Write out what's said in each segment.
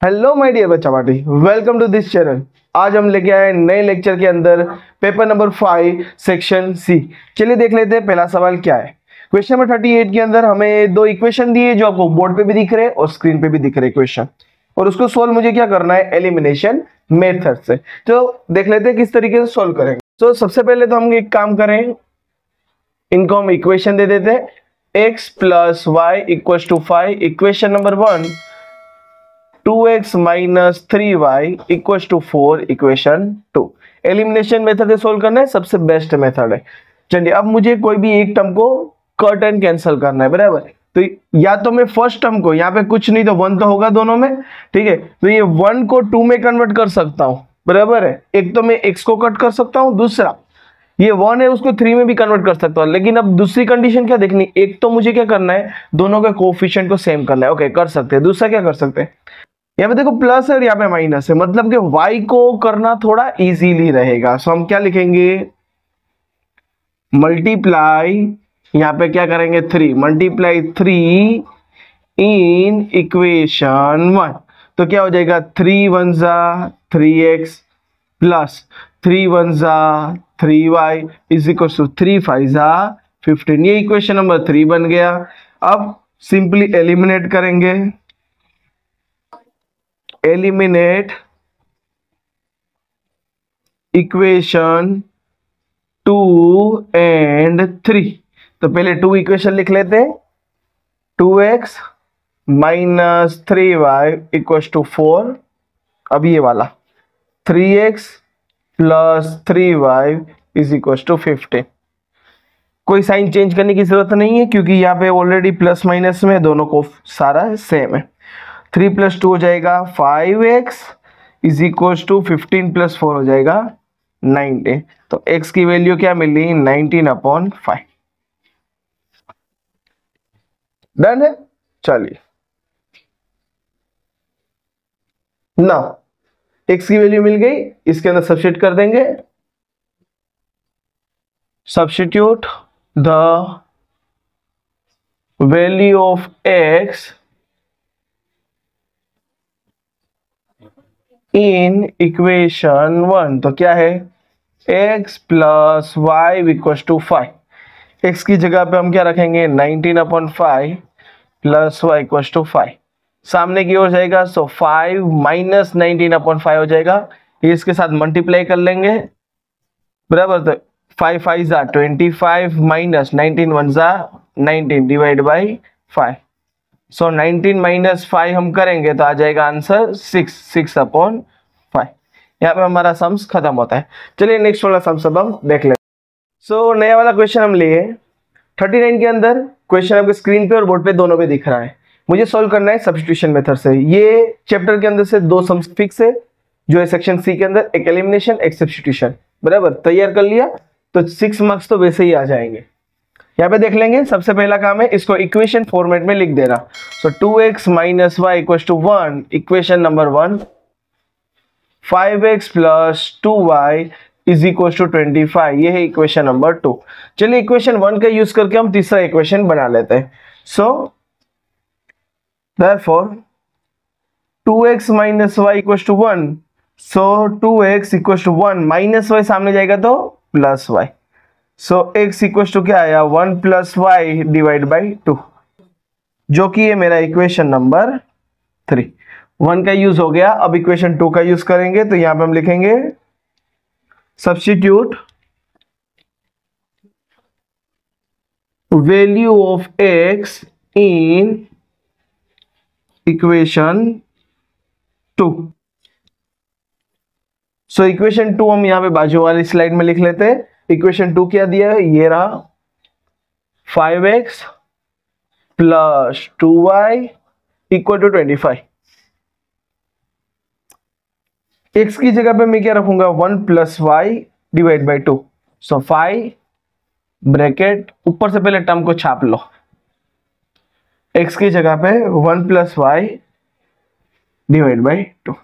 Hello my dear बच्चा party, welcome to this channel. आज हम लेके आए नए लेक्चर के अंदर पेपर नंबर 5 सेक्शन सी। चलिए देख लेते हैं पहला सवाल क्या है। क्वेश्चन नंबर 38 के अंदर हमें दो इक्वेशन दिए जो आपको बोर्ड पे भी दिख रहे हैं और स्क्रीन पे भी दिख रहे इक्वेशन, और उसको सोल्व मुझे क्या करना है, एलिमिनेशन मेथड से। तो देख लेते हैं किस तरीके से सोल्व करेंगे। तो सबसे पहले तो हम एक काम करें, इनको हम इक्वेशन दे देते हैं। x plus y equal to 5, equation number 1। 2x minus 3y equal to 4, equation 2। Elimination method से सोल्व करना है, सबसे बेस्ट मेथड है। चलिए अब मुझे कोई भी एक टर्म को कट एंड कैंसिल करना है, बराबर। तो या तो मैं फर्स्ट टर्म को, यहाँ पे कुछ नहीं तो 1 तो होगा दोनों में, ठीक है। तो ये 1 को 2 में कन्वर्ट कर सकता हूं, बराबर है। एक तो मैं x को कट कर सकता हूं, दूसरा ये 1 है उसको 3 में भी कन्वर्ट कर सकता हूं। लेकिन अब दूसरी कंडीशन क्या देखनी, एक तो मुझे क्या करना है, दोनों के कोएफिशिएंट को सेम करना है। ओके, कर सकते हैं। दूसरा क्या कर सकते हैं, यहाँ पे देखो प्लस है और यहाँ पे माइनस है, मतलब कि y को करना थोड़ा इजीली रहेगा। सो हम क्या लिखेंगे, मल्टीप्लाई, यहाँ पे क्या करेंगे 3, मल्टीप्लाई 3 इन इक्वेशन 1। तो क्या हो जाएगा, 3 1 जा 3x प्लस 3 1 जा 3y इज इक्वल टू 3 5 जा 15। ये इक्वेशन नंबर 3 बन गया। अब सिंपली एलिमिनेट करेंगे, एलिमिनेट इक्वेशन 2 एंड 3। तो पहले 2 इक्वेशन लिख लेते हैं। 2x minus 3y equal to 4। अब ये वाला 3x plus 3y is equal to 15। कोई साइन चेंज करने की जरूरत नहीं है क्योंकि यहाँ पे ऑलरेडी प्लस माइनस में दोनों को सारा सेम है। 3 प्लस 2 हो जाएगा 5x is equal to 15 plus 4 हो जाएगा 19। तो x की वैल्यू क्या मिली, 19/5। डन है। चलिए ना, x की वैल्यू मिल गई, इसके अंदर सब्स्टिट्यूट कर देंगे। Substitute the value of x in equation 1। तो क्या है, x plus y equal to 5। x की जगह पे हम क्या रखेंगे, 19/5 प्लस वाई इक्वल टू 5। सामने की ओर जाएगा, सो 5 माइनस 19/5 हो जाएगा। ये इसके साथ मल्टीप्लाई कर लेंगे, बराबर। तो 5 5 जा 25 माइनस 19 1 जा 19 डिवाइड बाई 5। सो 19 माइनस 5 हम करेंगे तो आ जाएगा आंसर 6/5। यहाँ पे हमारा सम्स खत्म होता है। चलिए नेक्स्ट वाला सम्स अब हम देख लेते हैं। सो नया वाला क्वेश्चन हम लिए 39 के अंदर। क्वेश्चन आपके स्क्रीन पे और बोर्ड पे दोनों पे दिख रहा है। मुझे सोल्व करना है सब्स्टिट्यूशन मेथड से। ये चैप्टर के अंदर से दो सम्स फिक्स है जो है सेक्शन सी के अंदर, एक एलिमिनेशन एक सब्स्टिट्यूशन, बराबर। तैयार कर लिया तो 6 मार्क्स तो वैसे ही आ जाएंगे। यहाँ पे देख लेंगे, सबसे पहला काम है इसको इक्वेशन फॉर्मेट में लिख देना। So 2x minus y equal to 1, equation number 1। 5x plus 2y is equal to 25, ये है इक्वेशन नंबर 2। चलिए इक्वेशन 1 का यूज करके हम तीसरा इक्वेशन बना लेते हैं। So therefore 2x minus y equal to 1। So 2x equal to 1, minus y सामने जाएगा तो plus y. So x equal to क्या आया, 1 प्लस वाई डिवाइड बाई 2, जो कि है मेरा इक्वेशन नंबर 3। 1 का यूज हो गया, अब इक्वेशन 2 का यूज करेंगे। तो यहां पे हम लिखेंगे substitute value of x in equation 2। So equation 2 हम यहां पे बाजू वाली स्लाइड में लिख लेते हैं। इक्वेशन 2 क्या दिया है, ये रहा 5x plus 2y equal to 25। x की जगह पे मैं क्या रखूंगा, 1 plus y divide by 2। So 5 bracket, ऊपर से पहले टर्म को छाप लो। x की जगह पे 1 plus y divide by 2।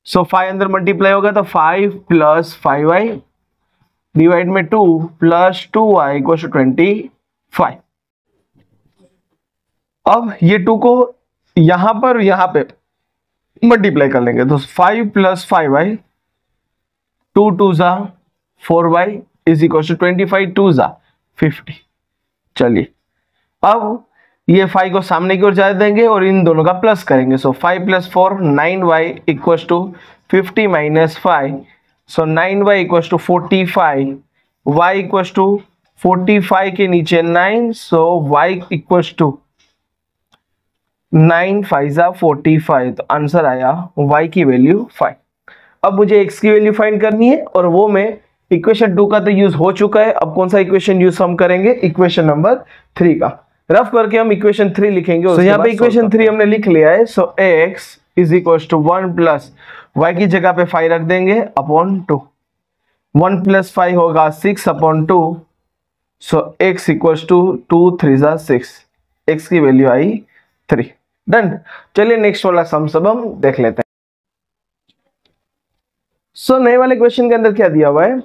So 5 अंदर मल्टीप्लाई होगा तो 5 प्लस 5y डिवाइड में 2 प्लस 2y इक्वल टू 25। अब ये 2 को यहां पर यहां पे मल्टीप्लाई कर लेंगे। तो 5 + 5y 2 2 ज़ा 4y इज इक्वल टू 25 2 ज़ा 50। चलिए अब ये 5 को सामने की ओर जा देंगे और इन दोनों का प्लस करेंगे। So 5 + 4 9y equal to 50 - 5। So 9y equal to 45, y equal to 45 के नीचे 9, सो y इक्वल टू 9 5 ज़ा 45। तो आंसर आया y की वैल्यू 5। अब मुझे x की वैल्यू फाइंड करनी है और वो मैं इक्वेशन 2 का तो यूज हो चुका है। अब कौन सा इक्वेशन यूज हम करेंगे, इक्वेशन नंबर 3 का। रफ करके हम इक्वेशन 3 लिखेंगे। तो यहाँ पे इक्वेशन 3 हमने लिख लिया है। So x is equal to 1 + y की जगह पे 5 रख देंगे अपॉन 2। 1 + 5 होगा 6 upon 2। So x equal to 2 3 ज़ा 6। x की वैल्यू आई 3। डन। चलिए नेक्स्ट वाला सम सब हम देख लेते हैं। सो नए वाले क्वेश्चन के अंदर क्या दिया हुआ है,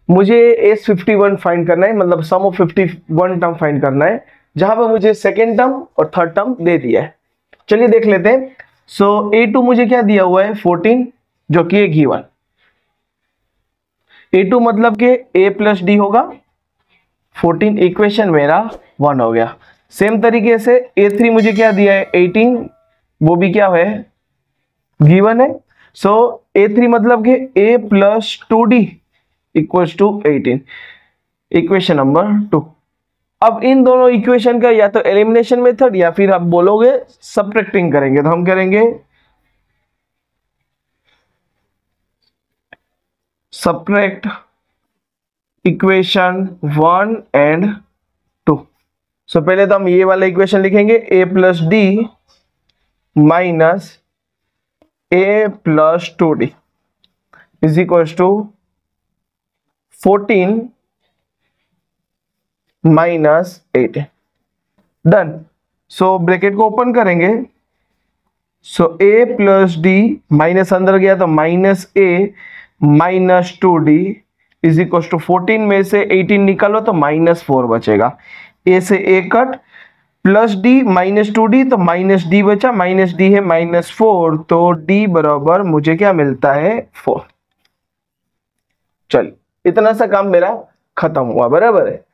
मुझे S51 फाइंड करना है, मतलब सम ऑफ 51 टर्म फाइंड करना है, जहां पर मुझे सेकेंड टर्म और थर्ड टर्म दे दिया है। चलिए देख लेते हैं। सो A2 मुझे क्या दिया हुआ है 14, जो कि है गिवन। A2 मतलब कि A + D होगा 14, इक्वेशन मेरा 1 हो गया। सेम तरीके से A3 मुझे क्या दिया है 18, वो भी क्या है गिवन है। सो A3 मतलब कि A + 2D equal to 18, equation number 2। अब इन दोनों इक्वेशन का या तो एलिमिनेशन मेथड या फिर आप बोलोगे सबट्रैक्टिंग करेंगे। तो हम करेंगे सबट्रैक्ट इक्वेशन 1 एंड 2। सो पहले तो हम ये वाला इक्वेशन लिखेंगे A + D minus A + 2D is equal to 14 minus 8। Done. So bracket को ओपन करेंगे। सो A + D माइनस अंदर गया तो -A - 2D is equal to 14 में से 18 निकालो तो -4 बचेगा। A से A cut, plus D - 2D तो -D बचा, -D है -4, तो D बराबर मुझे क्या मिलता है 4। चल इतना सा काम मेरा खत्म हुआ, बराबर है।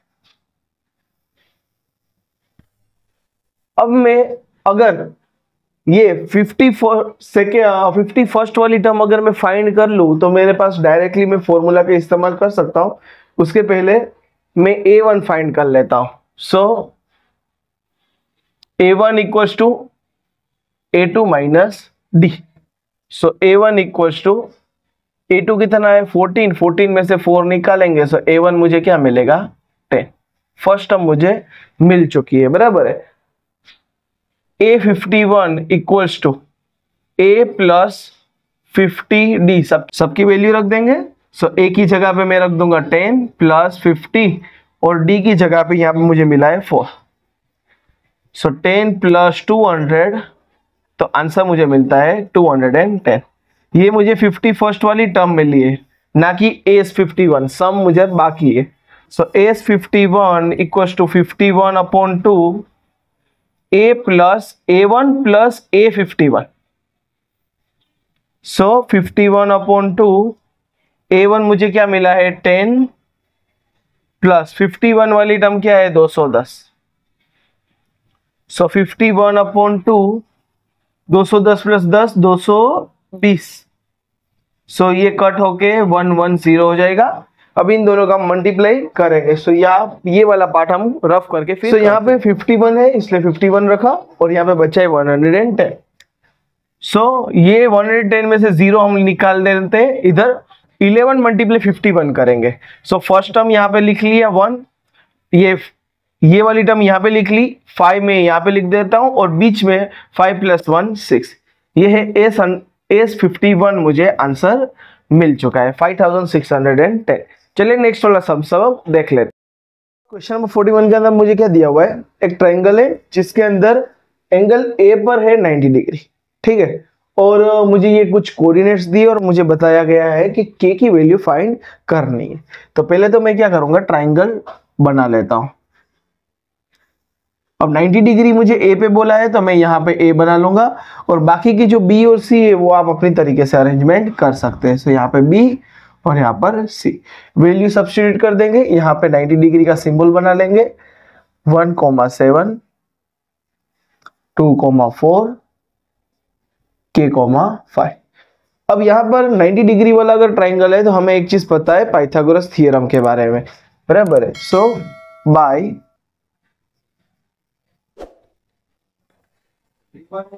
अब मैं अगर ये 51st वाली टर्म अगर मैं फाइंड कर लूं तो मेरे पास डायरेक्टली मैं फॉर्मूला का इस्तेमाल कर सकता हूं। उसके पहले मैं A1 फाइंड कर लेता हूं। So A1 equals to A2 minus D। So A1 equals to A2 कितना है 14, 14 में से 4 निकालेंगे। सो A1 मुझे क्या मिलेगा 10। फर्स्ट टर्म मुझे मिल चुकी है, बराबर है। A51 equals to A + 50D, सबकी वैल्यू रख देंगे। सो A की जगह पे मैं रख दूंगा 10 + 50 और D की जगह पे यहां पे मुझे मिला है 4। सो 10 + 200, तो आंसर मुझे मिलता है 210। ये मुझे 51st वाली टर्म मिली है, ना कि AS51। सम मुझे बाकी है। So AS51 equals to 51/2 A + A1 + A51। So 51/2 A1 मुझे क्या मिला है 10 प्लस 51 वाली टर्म क्या है 210। सो 51/2 210 + 10 220। सो ये कट होके 110 हो जाएगा। अब इन दोनों का मल्टीप्लाई करेंगे। सो ये वाला पार्ट हम रफ करके फिर यहाँ पे 51 है इसलिए 51 रखा और यहाँ पे बचा है 110। सो ये 110 में से 0 हम निकाल देते हैं इधर। 11 × 51 करेंगे। सो फर्स्ट टर्म यहाँ पे लिख लिया 1, ये वाली टर्म यहाँ पे लिख ली, 5 में यहाँ पे लिख देता हूँ और बीच में 5 + 1 6। ये है AS51, मुझे आंसर मिल चुका है 5610। चलिए नेक्स्ट वाला सब देख लेते हैं। क्वेश्चन नंबर 41 के अंदर मुझे क्या दिया हुआ है, एक ट्राइंगल है जिसके अंदर एंगल A पर है 90 डिग्री, ठीक है। और मुझे ये कुछ कोऑर्डिनेट्स दिए और मुझे बताया गया है कि K की वैल्यू फाइंड करनी है। तो पहले तो मैं क्या करूंगा ट्राइंगल बना लेता हूं। अब 90 डिग्री मुझे ए पे बोला है तो मैं यहाँ पे ए बना लूंगा, और बाकी की जो बी और सी है वो आप अपनी तरीके से अरेंजमेंट कर सकते हैं। सो यहाँ पे बी और यहाँ पर सी, वैल्यू सब्स्टिट्यूट कर देंगे, यहाँ पे 90 डिग्री का सिंबल बना लेंगे, 1,7, 2,4, k,5। अब यहाँ पर 90 डिग्री वाला अगर ट्राइंगल है तो हमें एक चीज पता है पाइथागोरस थ्योरम के बारे में, बराबर है। सो बाय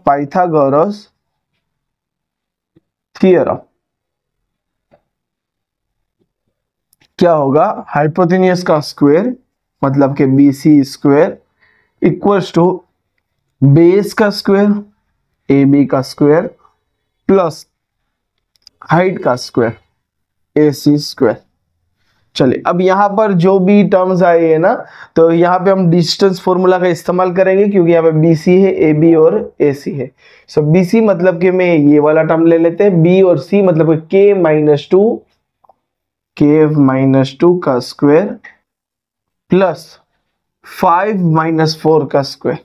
पाइथागोरस थ्योरम क्या होगा, हाइपोटेन्यूस का स्क्वायर मतलब के BC square equals to base का स्क्वायर AB का स्क्वायर प्लस हाइट का स्क्वायर AC स्क्वायर। चलिए अब यहाँ पर जो भी टर्म्स आए हैं ना, तो यहाँ पे हम डिस्टेंस फॉर्मूला का इस्तेमाल करेंगे क्योंकि यहाँ पे BC है, AB और AC है। सो BC मतलब कि मैं ये वाला टर्म ले लेते हैं, B और C मतलब K-2 का स्क्वायर प्लस 5-4 का स्क्वायर,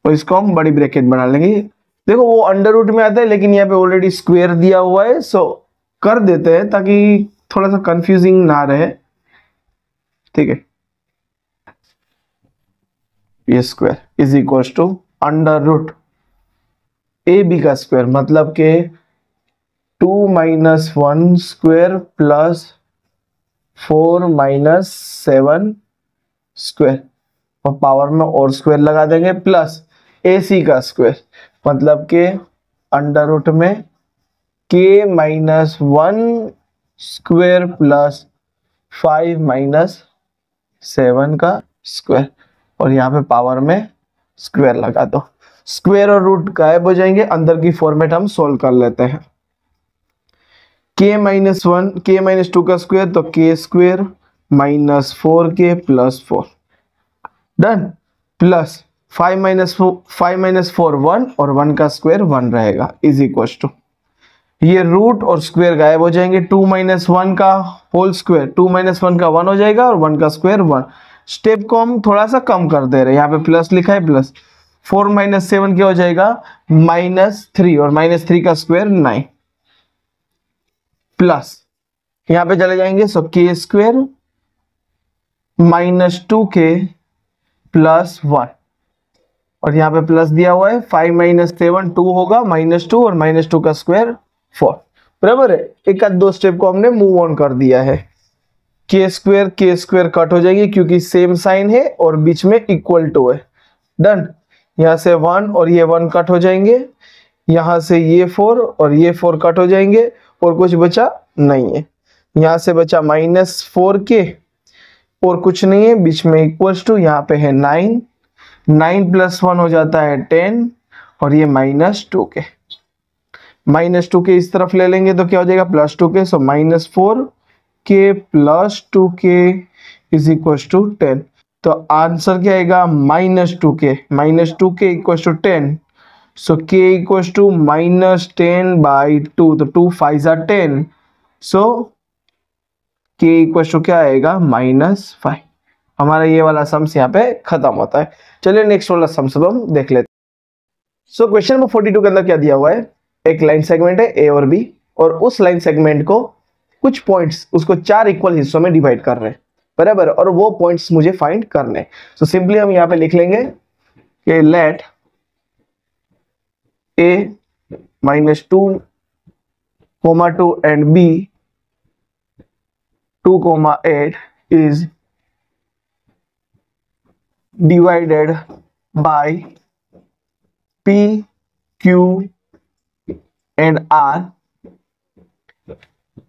और इसको हम बड़ी ब्रैकेट बना लेंगे। देखो वो अंडर रूट में आता है लेकिन यहाँ पे ऑलरेडी स्क्वायर दिया हुआ है, सो कर देते हैं ताकि थोड़ा सा कंफ्यूजिंग ना रहे, ठीक है। ये square is equal to under root AB का स्क्वायर मतलब के 2-1 स्क्वायर प्लस 4-7 स्क्वायर, और पावर में और स्क्वायर लगा देंगे, प्लस AC का स्क्वायर मतलब के अंडर रूट में K-1 स्क्वायर प्लस 5-7 का स्क्वायर, और यहाँ पे पावर में स्क्वायर लगा दो। स्क्वायर और रूट गायब हो जाएंगे, अंदर की फॉर्मेट हम सोल्व कर लेते हैं। K-2 का स्क्वायर तो K square -4K plus 4 done, plus 5-4 1 और 1 का स्क्वायर 1 रहेगा इज इक्वल टू, ये रूट और स्क्वायर गायब हो जाएंगे, 2-1 का होल स्क्वायर 2-1 का 1 हो जाएगा और 1 का स्क्वायर 1। स्टेप को हम थोड़ा सा कम कर दे रहे हैं, यहाँ पे प्लस लिखा है, प्लस 4-7 क्या हो जाएगा -3, और -3 का स्क्वायर 9 प्लस यहाँ पे चले जाएंगे, सो K स्क्वायर -2K प्लस 1, और यहाँ पे प्लस दिया हुआ है, 5-7 2 होगा, -2 और -2 का स्क्वायर 4, बराबर है। एक आध दो स्टेप को हमने मूव ऑन कर दिया है। K स्क्वायर कट हो जाएगी क्योंकि सेम साइन है और बीच में इक्वल टू है, डन। यहाँ से 1 और ये 1 कट हो जाएंगे, यहाँ से ये 4 और ये 4 कट हो जाएंगे, और कुछ बचा नहीं है। यहाँ से बचा -4K और कुछ नहीं है, बीच में इक्वल्स टू, यहाँ पे है 9 प्लस 1 हो जाता है 10, और ये -2K इस तरफ ले लेंगे तो क्या हो जाएगा +2K, so -4K plus 2K is equal to 10। तो आंसर क्या आएगा -2K equal to 10, so K equal to -10/2, तो 2 5 are 10, so K equal to क्या आएगा -5। हमारा ये वाला सम्स यहाँ पे खत्म होता है। चलिए नेक्स्ट वाला सम्स हम देख लेते हैं। सो क्वेश्चन नंबर 42 के अंदर क्या दिया हुआ है, एक लाइन सेगमेंट है A और B, और उस लाइन सेगमेंट को कुछ पॉइंट्स उसको 4 इक्वल हिस्सों में डिवाइड कर रहे हैं, बराबर, और वो पॉइंट्स मुझे फाइंड करने हैं। सो सिंपली हम यहाँ पे लिख लेंगे कि late A -2, 2 and B 2, 8 is divided by P, Q and R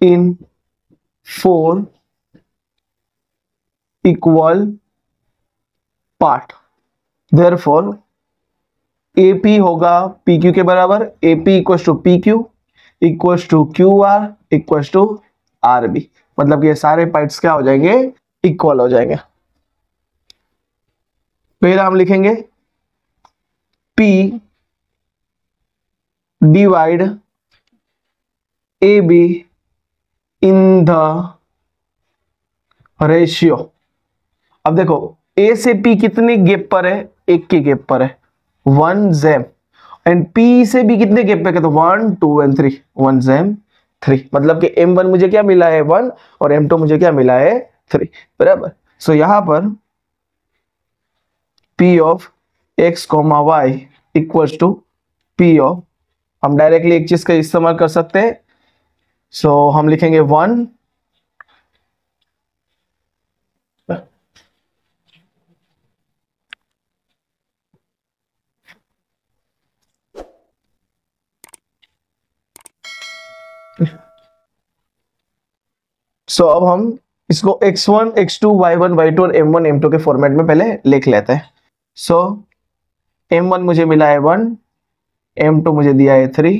in 4 equal part. Therefore AP होगा PQ के बराबर, AP equals to PQ equals to QR equals to RB, मतलब ये सारे पार्ट्स क्या हो जाएंगे, इक्वल हो जाएंगे। पहला हम लिखेंगे P divide AB in the ratio अब देखो ए से पी कितने गैप पर है, एक के गैप पर है, 1 जेम, एंड पी से बी कितने गैप पे, कहते 1 2 एंड 3, 1 जेम 3, मतलब कि m1 मुझे क्या मिला है 1 और m2 मुझे क्या मिला है 3, बराबर। सो यहां पर p of x comma y equals to p of, हम डायरेक्टली एक चीज का इस्तेमाल कर सकते हैं, सो हम लिखेंगे 1 सो अब हम इसको x1 x2 y1 y2 और m1 m2 के फॉर्मेट में पहले लिख लेते हैं। सो m1 मुझे मिला है 1, m2 मुझे दिया है 3,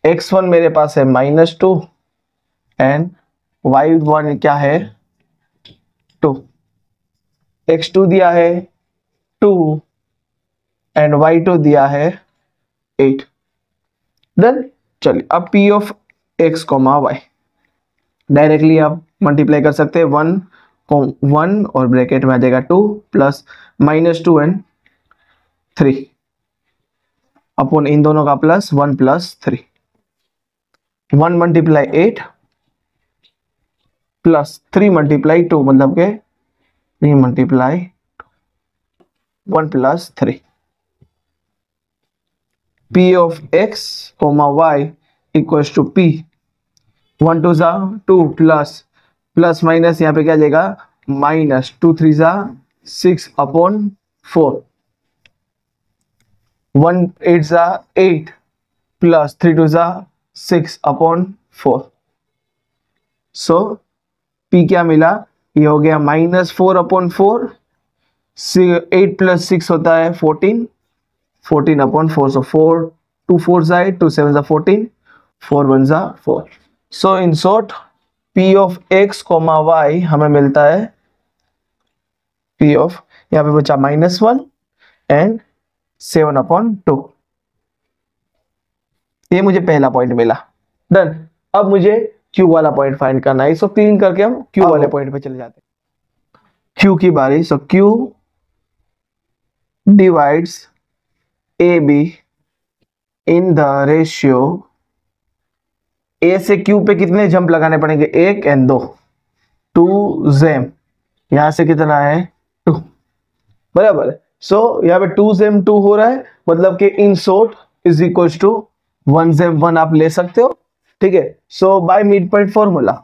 x1 मेरे पास है -2 एंड y1 क्या है 2, x2 दिया है 2 एंड y2 दिया है 8। डन। चलिए अब p of x comma y directly आप मल्टीप्लाई कर सकते हैं, 1 को 1 और ब्रैकेट में आ जाएगा 2 प्लस -2 एंड 3 अपन इन दोनों का plus 1 plus 3, 1 multiply 8 plus 3 multiply 2, मतलब के 3 multiply 1 plus 3, p of x comma y equals to p, 1 2 जा 2 प्लस प्लस माइनस यहाँ पे क्या जाएगा -2 3 जा 6 अपॉन 4, 1 8 जा 8 प्लस 3 2 जा 6 अपॉन 4। सो p क्या मिला, ये हो गया -4 अपॉन 4, 8 प्लस 6 होता है 14, 14 अपॉन 4, सो 4 2 4 जा 8, 2 7 जा 14, 4 1 जा 4। So in short p of x comma y हमें मिलता है p ऑफ, यहाँ पे बचा -1 एंड 7 अपॉन 2, ये मुझे पहला पॉइंट मिला। डन। अब मुझे q वाला पॉइंट फाइंड करना है, सो क्लीन करके हम q वाले पॉइंट पे चले जाते हैं। q की बारी, सो q divides ab in the ratio, a से q पे कितने जंप लगाने पड़ेंगे, 1 एंड 2, 2 जेम, यहां से कितना है 2, बराबर। सो यहाँ पे 2 जेम 2 हो रहा है, मतलब कि in short is equals to 1 जेम 1 आप ले सकते हो, ठीक है। So by mid point formula,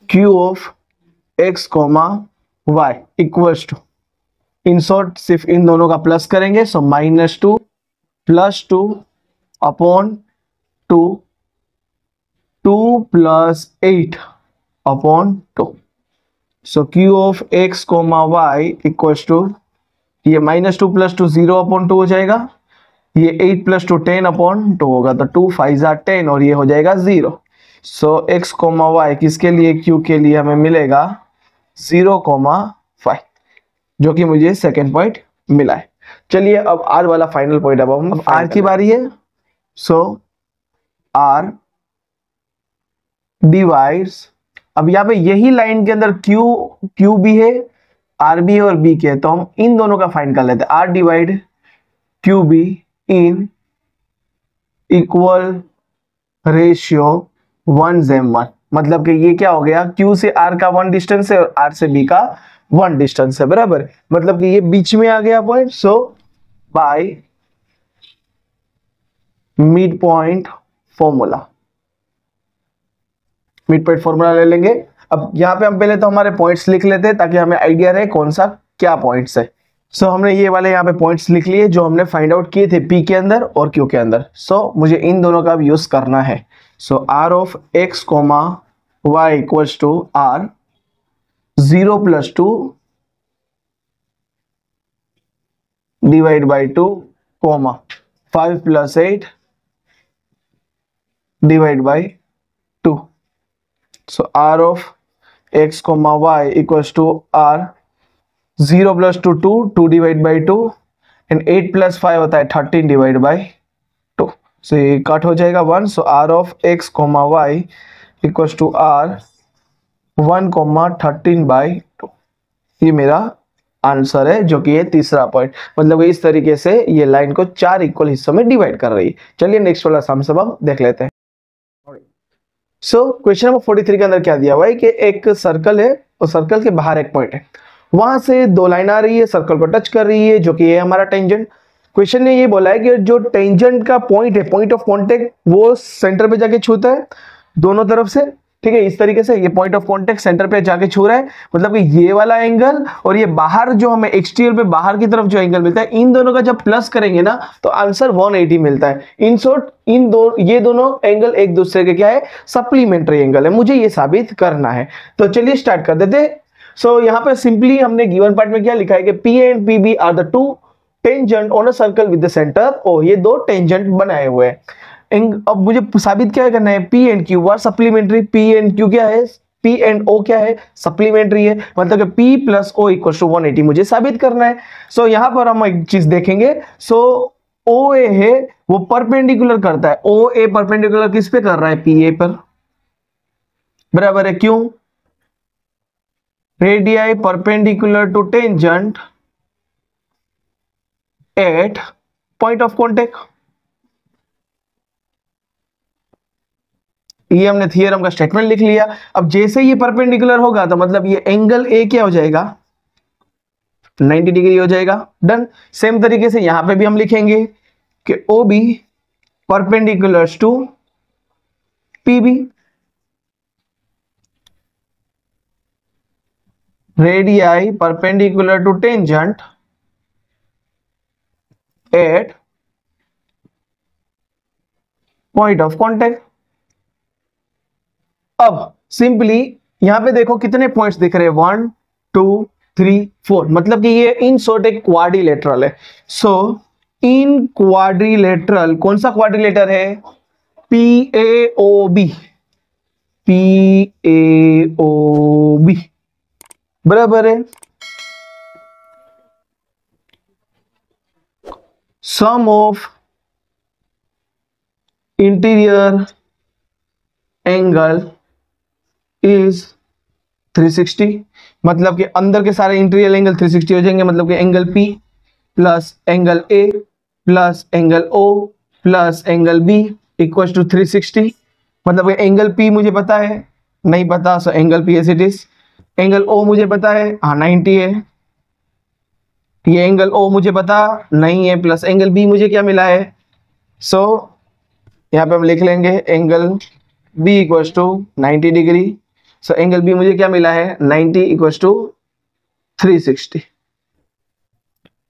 q of x comma y equals to, in short सिर्फ इन दोनों का प्लस करेंगे, so -2 plus 2 upon 2, 2 plus 8 upon 2, so q of x comma y equals to, ये -2 प्लस 2 0 अपॉन 2 हो जाएगा, ये 8 प्लस 2 10 अपॉन 2 होगा, तो 2 5 जा 10 और ये हो जाएगा 0। सो x कॉमा वाई किसके लिए, q के लिए हमें मिलेगा 0,5, जो कि मुझे सेकेंड पॉइंट मिला है। चलिए अब r वाला फाइनल पॉइंट, अब r की बारी है। सो r डिवाइड्स, अब यहाँ पे यही लाइन के अंदर q भी है, r भी है और b के है, तो हम इन दोनों का फाइंड कर लेते हैं। r divide Q B in equal ratio 1 जेम 1, मतलब कि ये क्या हो गया, q से r का 1 डिस्टेंस है और r से b का 1 डिस्टेंस है, बराबर, मतलब कि ये बीच में आ गया point. So by mid point formula, mid point formula ले लेंगे। अब यहाँ पे हम पहले तो हमारे पॉइंट्स लिख लेते हैं ताकि हमें आइडिया रहे कौन सा क्या पॉइंट्स है। सो हमने ये वाले यहाँ पे पॉइंट्स लिख लिए जो हमने फाइंड आउट किए थे p के अंदर और q के अंदर। सो मुझे इन दोनों का भी यूज करना है। So r of x comma y equals to r 0 plus 2 divide by 2 comma 5 plus 8 divide by 2। So r of x comma y equals to r 0 plus 2 2 divide by 2 and 8 plus 5 होता है 13 divide by 2। सो ये cut हो जाएगा 1, so r of x comma y equal to r 1,13/2। ये मेरा answer है, जो कि है तीसरा पॉइंट। मतलब इस तरीके से ये लाइन को 4 इक्वल हिस्सों में डिवाइड कर रही है। चलिए नेक्स्ट वाला सम हम देख लेते हैं। सो क्वेश्चन नंबर 43 के अंदर क्या दिया हुआ है कि एक सर्कल है और सर्कल के बाहर एक पॉइंट है, वहां से 2 लाइन आ रही है, सर्कल को टच कर रही है, जो कि है हमारा टेंजेंट। क्वेश्चन ने ये बोला है कि जो टेंजेंट का पॉइंट है, पॉइंट ऑफ कांटेक्ट, वो सेंटर पे जाके छूता है दोनों तरफ से। ठीक है, इस तरीके से ये पॉइंट ऑफ कांटेक्ट सेंटर पे जाके छू रहा है, मतलब कि ये वाला एंगल और ये बाहर जो हमें एक्सटीरियर पे बाहर की तरफ जो एंगल मिलता है, इन दोनों का जब प्लस करेंगे ना तो आंसर 180 मिलता है। इन शॉर्ट ये दोनों एंगल एक दूसरे के क्या है, सप्लीमेंट्री एंगल है। मुझे ये साबित करना है, तो चलिए स्टार्ट कर देते हैं। सो यहाँ पे सिंपली हमने गिवन पार्ट में क्या लिखा है कि P and PB are the two tangent on a circle with the centre O. ये दो टेंजेंट बनाए हुए हैं। अब मुझे साबित क्या करना है, P and Q are supplementary. P and Q क्या है, P एंड O क्या है, सप्लीमेंट्री है। मतलब कि P plus O equal to 180 मुझे साबित करना है। सो यहाँ पर हम एक चीज देखेंगे। सो OA है वो परपेंडिकुलर करता है, OA परपेंडिकुलर किस पे कर रहा है, PA पर, बराबर है। क्यों, radii perpendicular to tangent at point of contact. ये हमने थियरम का स्टेटमेंट लिख लिया। अब जैसे ये परपेंडिकुलर होगा तो मतलब ये एंगल ए क्या हो जाएगा, 90 डिग्री हो जाएगा। डन। सेम तरीके से यहां पे भी हम लिखेंगे कि O B perpendicular to P B, radii perpendicular to tangent at point of contact. अब सिंपली यहां पे देखो कितने पॉइंट्स दिख रहे हैं, 1 2 3 4, मतलब कि ये इन शॉर्ट एक क्वाड्रिलेटरल है। सो इन क्वाड्रिलेटरल, कौन सा क्वाड्रिलेटर है, PAOB, PAOB बराबर है सम ऑफ इंटीरियर एंगल इज 360। मतलब कि अंदर के सारे इंटीरियर एंगल 360 हो जाएंगे। मतलब कि angle P plus angle A plus angle O plus angle B equal to 360। मतलब कि एंगल P मुझे पता है, नहीं पता so angle P as it is. Angle O मुझे पता है, हाँ 90 है। ये एंगल O मुझे पता नहीं है, प्लस एंगल B मुझे क्या मिला है, सो यहाँ पे हम लिख लेंगे angle B equal to 90 degree. So angle B मुझे क्या मिला है, 90 इक्वल टू 360।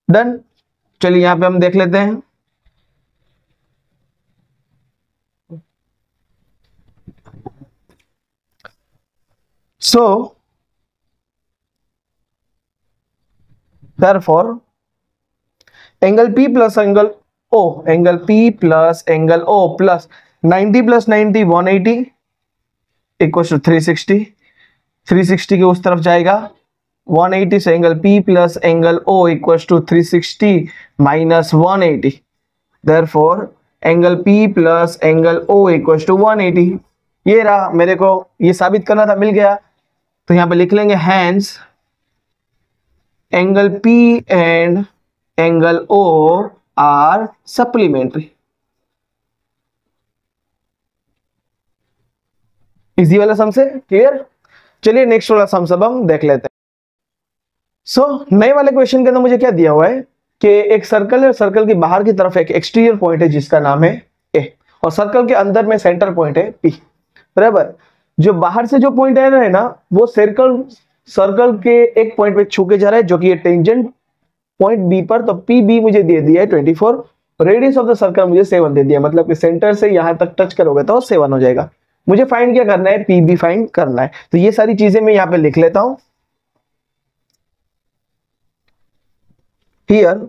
डन। चलिए यहां पे हम देख लेते हैं। So therefore angle P plus angle O, angle P plus angle O plus 90 plus 90 180 equal to 360। 360 के उस तरफ जाएगा 180 से angle P plus angle O equal to 360 minus 180। Therefore angle P plus angle O equal to 180। ये रहा, मेरे को ये साबित करना था, मिल गया। तो यहां पे लिख लेंगे hence angle P and angle O are supplementary. Easy वाला सम से क्लियर। चलिए नेक्स्ट वाला सम सब हम देख लेते हैं। सो नए वाले क्वेश्चन के अंदर मुझे क्या दिया हुआ है कि एक सर्कल है, सर्कल के बाहर की तरफ एक एक्सटीरियर पॉइंट है जिसका नाम है A, और सर्कल के अंदर में सेंटर पॉइंट है P, बराबर। जो बाहर से जो पॉइंट आ रहा है ना, वो सर्कल के एक पॉइंट पे छू के जा रहा है, जो कि ये टेंजेंट पॉइंट B पर। तो PB मुझे दे दिया है 24, रेडियस ऑफ द सर्कल मुझे 7 दे दिया। मतलब कि सेंटर से यहां तक टच करोगे तो 7 हो जाएगा। मुझे फाइंड क्या करना है, PB फाइंड करना है। तो ये सारी चीजें मैं यहां पे लिख लेता हूं। Here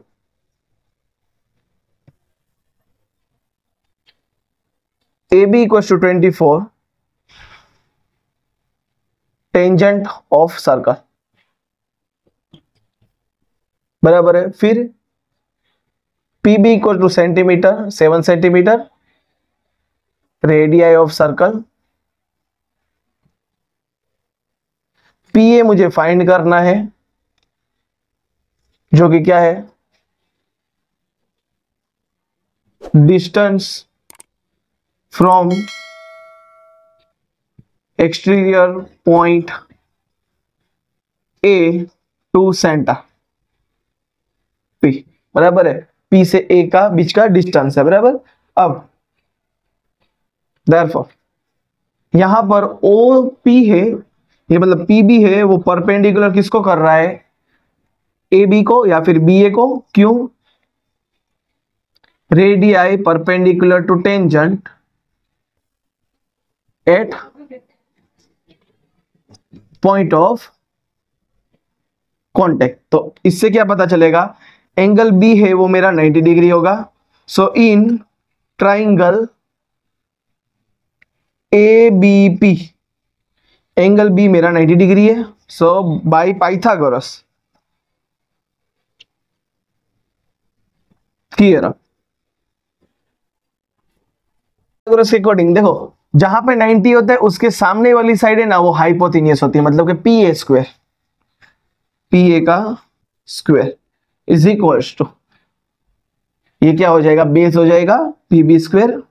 AB equals to 24 tangent of circle, बराबर है। फिर PB equal to centimetre 7 centimetre, radii of circle. P A मुझे फाइंड करना है, जो कि क्या है, distance from exterior point A to centre P, बराबर है। पी से ए का बीच का डिस्टेंस है, बराबर। अब देयरफॉर यहां पर ओ पी है, ये मतलब पी बी है, वो परपेंडिकुलर किसको कर रहा है, ए बी को या फिर बी ए को। क्यों? Radii perpendicular to tangent at point of contact. तो इससे क्या पता चलेगा, एंगल बी है वो मेरा 90 डिग्री होगा। So in triangle A B P, angle B मेरा 90 डिग्री है। So by Pythagoras theorem, Pythagoras के अकॉर्डिंग देखो, जहां पे 90 होता है उसके सामने वाली साइड है ना, वो हाइपोटेन्यूस होती है, मतलब कि P A square, P A का स्क्वायर इज इक्वल्स टू, ये क्या हो जाएगा, बेस हो जाएगा P B square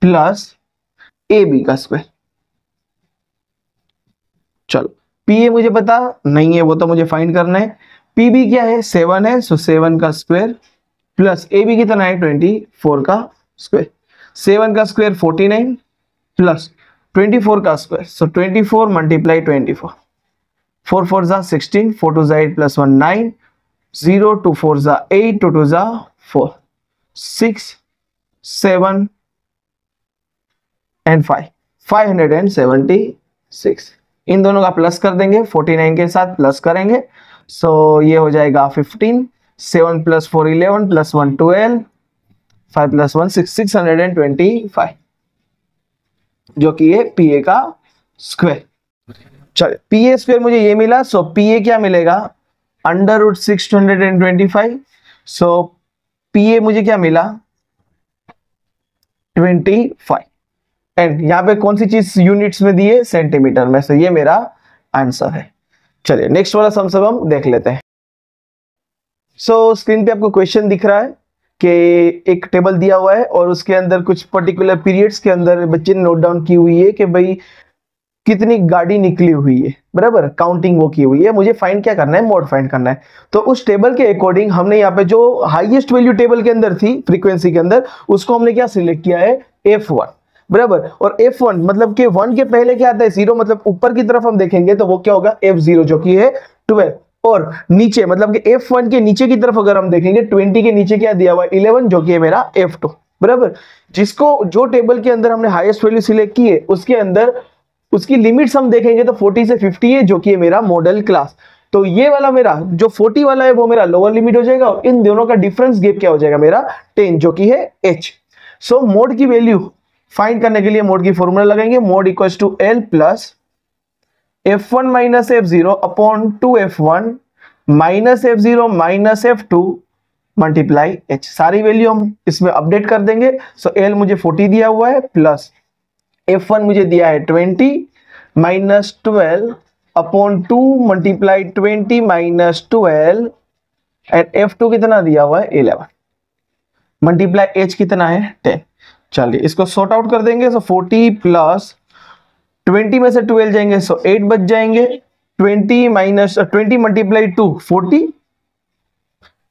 plus A B का स्क्वायर। चलो पी ए मुझे पता नहीं है, वो तो मुझे फाइंड करना है। पी बी क्या है, 7 है, सो 7 का स्क्वायर प्लस ए बी कितना है, 24 का स्क्वायर। 7 का स्क्वायर 49 प्लस 24 का स्क्वायर, सो 24 मल्टीप्लाई 24, 4 4 जा 16, 4 2 जा 8 प्लस 1 9, 0 2 4 जा 8, 2 2 जा 4, 6 7 एंड 5, 576। इन दोनों का प्लस कर देंगे, 49 के साथ प्लस करेंगे, सो ये हो जाएगा 15, 7 प्लस 4 11 प्लस 1 12, 5 प्लस 1 6, 625, जो कि ये पी ए का स्क्वायर। चलिए पी ए स्क्वायर मुझे ये मिला, सो पी ए क्या मिलेगा, under root 625। So P A मुझे क्या मिला, 25, एंड यहाँ पे कौन सी चीज यूनिट्स में दी है, सेंटीमीटर में, से ये मेरा आंसर है। चलिए नेक्स्ट वाला सम सब हम देख लेते हैं। सो स्क्रीन पे आपको क्वेश्चन दिख रहा है कि एक टेबल दिया हुआ है और उसके अंदर कुछ पर्टिकुलर पीरियड्स के अंदर बच्चे ने नोट डाउन की हुई है कि भाई कितनी गाड़ी निकली हुई है, बराबर, काउंटिंग वो की हुई है। मुझे फाइंड क्या करना है, मोड फाइंड करना है। तो उस टेबल के अकॉर्डिंग हमने यहाँ पे जो हाईएस्ट वैल्यू टेबल के अंदर थी फ्रीक्वेंसी के अंदर, उसको हमने क्या सिलेक्ट किया है, F1, बराबर। और F1 मतलब कि 1 के पहले क्या आता है, 0, मतलब ऊपर की तरफ हम देखेंगे तो वो क्या होगा, F0 जो कि है 12, और नीचे मतलब कि F1 के नीचे की तरफ अगर हम देखेंगे 20 के नीचे क्या दिया हुआ है, 11, जो कि है मेरा F2, बराबर। जिसको जो टेबल के अंदर हमने हाईएस्ट वैल्यू सिलेक्ट की है उसके अंदर उसकी लिमिट्स हम देखेंगे तो 40 से 50 है, जो कि है मेरा मॉडल क्लास। तो ये वाला मेरा जो 40 वाला है वो मेरा लोअर लिमिट हो जाएगा, और इन दोनों का डिफरेंस गैप क्या हो जाएगा, मेरा 10, जो कि है H। सो मोड की वैल्यू फाइंड करने के लिए मोड की फॉर्मूला लगाएंगे, mode equals to L plus F1 minus F0 upon 2F1 minus F0 minus F2 multiply H। सारी वैल्यू हम इसमें अपडेट कर देंगे। सो L मुझे 40 दिया हुआ है, प्लस F1 मुझे दिया है 20 minus 12 upon 2 multiply 20 minus 12, and F2 कितना दिया हुआ है, 11 मल्टीप्लाई H कितना है, 10। चलिए इसको सॉर्ट आउट कर देंगे। सो 40 प्लस 20 में से 12 जाएंगे, सो 8 बच जाएंगे, 20 माइनस 20 मल्टीप्लाई 2 40,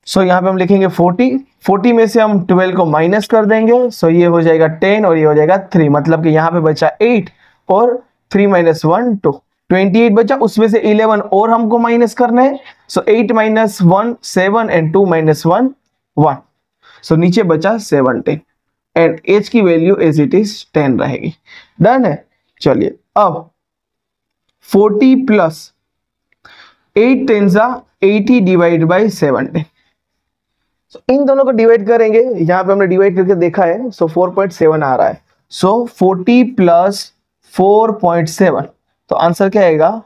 सो यहाँ पे हम लिखेंगे 40, 40 में से हम 12 को माइनस कर देंगे, सो ये हो जाएगा 10 और ये हो जाएगा 3, मतलब कि यहाँ पे बचा 8 और 3 माइनस 1 2, 28 बचा, उसमें से 11 और हमको माइनस करना है। सो 8 माइनस 1 7 एंड 2 माइनस 1 1, सो नीचे बचा 17, एंड H की वैल्यू एज इट इज 10 रहेगी। डन है। चलिए अब 40 प्लस 8 10 80 डिवाइड बाई 17, इन दोनों को डिवाइड करेंगे, यहां पे हमने डिवाइड करके देखा है, सो 4.7 आ रहा है। सो 40 प्लस 4.7, तो आंसर क्या आएगा,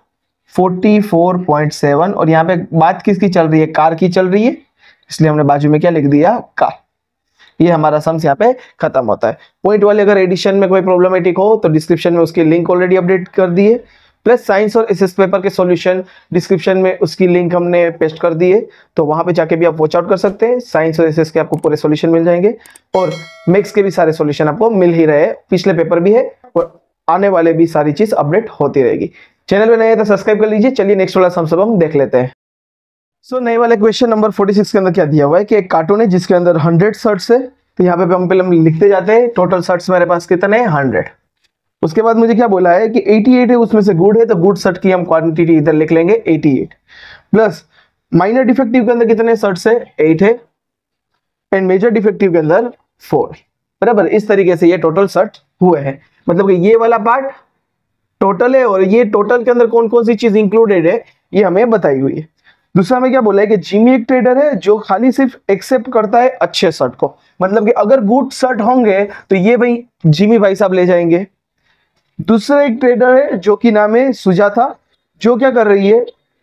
44.7। और यहाँ पे बात किसकी चल रही है, कार की चल रही है, इसलिए हमने बाजू में क्या लिख दिया, कार। ये हमारा सम्स यहाँ पे खत्म होता है। पॉइंट वाले अगर एडिशन में कोई प्रॉब्लमेटिक हो तो डिस्क्रिप्शन में उसकी लिंक ऑलरेडी अपडेट कर दी है, प्लस साइंस और एसएस पेपर के सॉल्यूशन डिस्क्रिप्शन में उसकी लिंक हमने पेस्ट कर दी है, तो वहां पे जाके भी आप वॉच आउट कर सकते हैं। साइंस और एसएस के आपको पूरे सॉल्यूशन मिल जाएंगे और मैथ्स के भी सारे सॉल्यूशन आपको मिल ही रहे हैं, पिछले पेपर भी है और आने वाले भी सारी चीज अपडेट होती रहेगी। चैनल पे नए हैं तो सब्सक्राइब कर लीजिए। चलिए नेक्स्ट वाला सम सब हम देख लेते हैं। सो नए वाले क्वेश्चन नंबर 46 के अंदर क्या दिया हुआ है कि एक कार्टून है जिसके अंदर 100 शर्ट्स है। तो यहाँ पे हम पहले लिखते जाते हैं टोटल शर्ट्स मेरे पास कितने हैं 100। उसके बाद मुझे क्या बोला है कि 88 है उसमें से गुड है, तो गुड शर्ट की हम क्वांटिटी इधर लिख लेंगे 88 प्लस माइनर डिफेक्टिव के अंदर कितने शर्ट्स है 8 है एंड मेजर डिफेक्टिव के अंदर 4 है। बराबर, इस तरीके से ये टोटल शर्ट हुए हैं। मतलब कि ये वाला पार्ट टोटल है और ये टोटल के अंदर कौन कौन सी चीज इंक्लूडेड है ये हमें बताई हुई है। दूसरा में क्या बोला है कि जिमी एक ट्रेडर है जो खाली सिर्फ एक्सेप्ट करता है अच्छे शर्ट को, मतलब कि अगर गुड शर्ट होंगे तो ये भाई जिमी भाई साहब ले जाएंगे। दूसरा एक ट्रेडर है जो कि नाम है सुजाता, जो क्या कर रही है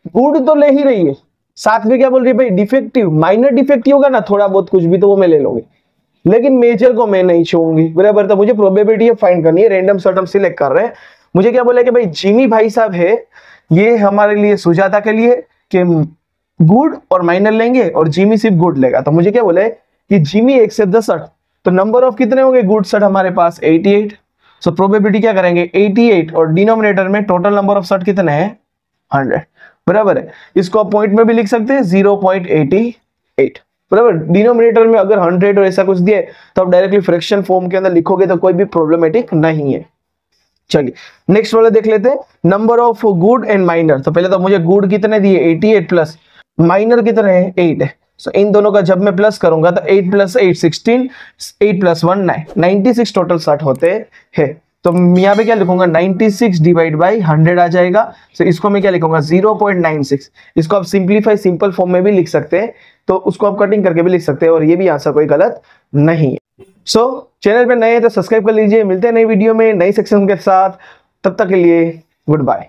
गुड तो ले ही रही है, साथ में क्या बोल रही है भाई डिफेक्टिव, माइनर डिफेक्टिव होगा ना थोड़ा बहुत कुछ भी तो वो मैं ले लूंगी, लेकिन मेजर को मैं नहीं छूंगी। बराबर, तो मुझे प्रोबेबिलिटी फाइंड करनी है, रैंडम शर्ट हम सिलेक्ट कर रहे हैं। मुझे क्या बोला कि भाई जिमी भाई साहब है, ये हमारे लिए सुजाता के लिए कि गुड और माइनर लेंगे और जिमी सिर्फ गुड लेगा। तो मुझे क्या बोला है कि जिमी एक्सेप्ट द शर्ट, तो नंबर ऑफ कितने होंगे गुड शर्ट हमारे पास 88। सो प्रोबेबिलिटी क्या करेंगे 88 और डिनोमिनेटर में टोटल नंबर ऑफ शर्ट कितने हैं 100। बराबर है, इसको आप पॉइंट में भी लिख सकते हैं 0.88। बराबर, डिनोमिनेटर में अगर 100 और ऐसा कुछ दिए तो आप डायरेक्टली फ्रैक्शन फॉर्म के अंदर लिखोगे तो कोई भी प्रॉब्लमेटिक नहीं है। चलिए नेक्स्ट वाला देख लेते हैं, number of good and minor. तो पहले तो मुझे गुड कितने दिए 88 प्लस माइनर कितने हैं 8 है। सो इन दोनों का जब मैं प्लस करूंगा तो 8 प्लस 8 16, 8 प्लस 1 9, 96 टोटल शर्ट होते हैं। तो यहाँ पे क्या लिखूंगा 96 डिवाइड बाई 100 आ जाएगा। सो इसको मैं क्या लिखूंगा 0.96। इसको आप सिंपलीफाई सिंपल फॉर्म में भी लिख सकते हैं, तो उसको आप कटिंग करके भी लिख सकते हैं और ये भी आंसर कोई गलत नहीं है। सो चैनल पे नए हैं तो सब्सक्राइब कर लीजिए। मिलते हैं नई वीडियो में नई सेक्शन के साथ, तब तक के लिए गुड बाय।